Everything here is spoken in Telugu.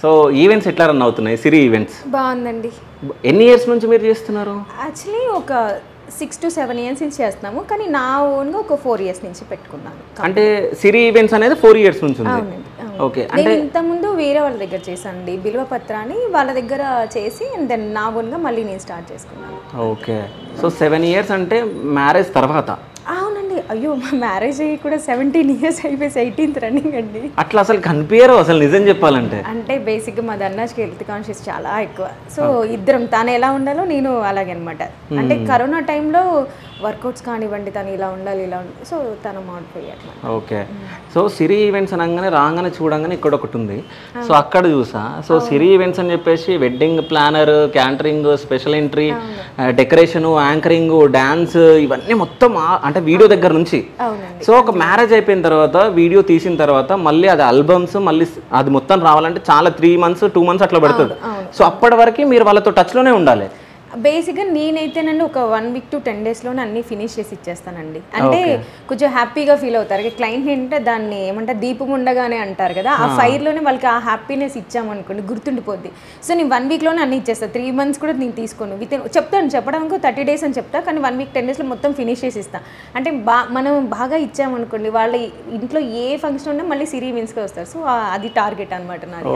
సో ఈవెంట్స్ ఎట్లా రన్ అవుతున్నాయి సిరి ఈవెంట్స్? బాగుందండి. ఎన్ని ఇయర్స్ నుంచి మీరు చేస్తున్నారు? యాక్చువల్లీ ఒక 6 to 7 years నుంచి చేస్తున్నాము, కానీ నా ఓన్గా ఒక 4 years నుంచి పెట్టుకున్నాను. అంటే సిరి ఈవెంట్స్ అనేది 4 years నుంచి ఉంది. అవునండి. ఓకే. అంటే ఇంతకుముందు వేరే వాళ్ళ దగ్గర చేశానండి, బిల్వపత్ర అని వాళ్ళ దగ్గర చేసి దెన్ నా ఓన్గా మళ్ళీ నేను స్టార్ట్ చేసుకున్నాను. ఓకే. సో 7 years అంటే మ్యారేజ్ తర్వాత? అవునండి. అయ్యో, మా మ్యారేజ్ అయ్యి కూడా 17 years అయిపోయి 18th రన్నింగ్ అండి. అట్లా అసలు కనిపించరు అసలు నిజం చెప్పాలంటే. అంటే బేసిక్గా మా అన్నకి హెల్త్ కాన్షియస్ చాలా ఎక్కువ. సో ఇద్దరం తను ఎలా ఉండాలో నేను అలాగే అనమాట. అంటే కరోనా టైంలో వర్కౌట్స్ కానివ్వండి, తను ఇలా ఉండాలి ఇలా ఉండాలి, సో తను మాడిపోయి అట్లా. ఓకే. సో సిరి ఈవెంట్స్ అనగానే రాగానే చూడంగానే ఇక్కడ ఒకటి ఉంది, సో అక్కడ చూసా. సో సిరి ఈవెంట్స్ అని చెప్పేసి wedding planner, catering, special entry, decoration, anchoring, dance, ఇవన్నీ మొత్తం అంటే వీడియో దగ్గర నుంచి. సో ఒక మ్యారేజ్ అయిపోయిన తర్వాత వీడియో తీసిన తర్వాత మళ్ళీ అది ఆల్బమ్స్, మళ్ళీ అది మొత్తం రావాలంటే చాలా 3 months 2 months అట్లా పడుతుంది. సో అప్పటి వరకు మీరు వాళ్ళతో టచ్లోనే ఉండాలి. బేసిక్గా నేనైతేనండి ఒక 1 week to 10 daysలోనే అన్ని ఫినిష్ చేసి ఇచ్చేస్తానండి. అంటే కొంచెం హ్యాపీగా ఫీల్ అవుతారు. క్లయింట్ ఏంటంటే దాన్ని ఏమంటే దీపం ఉండగానే అంటారు కదా, ఆ ఫైర్లోనే వాళ్ళకి ఆ హ్యాపీనెస్ ఇచ్చామనుకోండి గుర్తుండిపోద్ది. సో నేను 1 weekలోనే అన్ని ఇచ్చేస్తాను. 3 months కూడా నేను తీసుకోను. చెప్తాను, చెప్పడానికి 30 days అని చెప్తా, కానీ 1 week 10 daysలో మొత్తం ఫినిష్ చేసి ఇస్తాను. అంటే మనం బాగా ఇచ్చామనుకోండి, వాళ్ళ ఇంట్లో ఏ ఫంక్షన్ ఉన్నా మళ్ళీ సిరి ఈవెంట్స్కి వస్తారు. సో అది టార్గెట్ అనమాట నాది.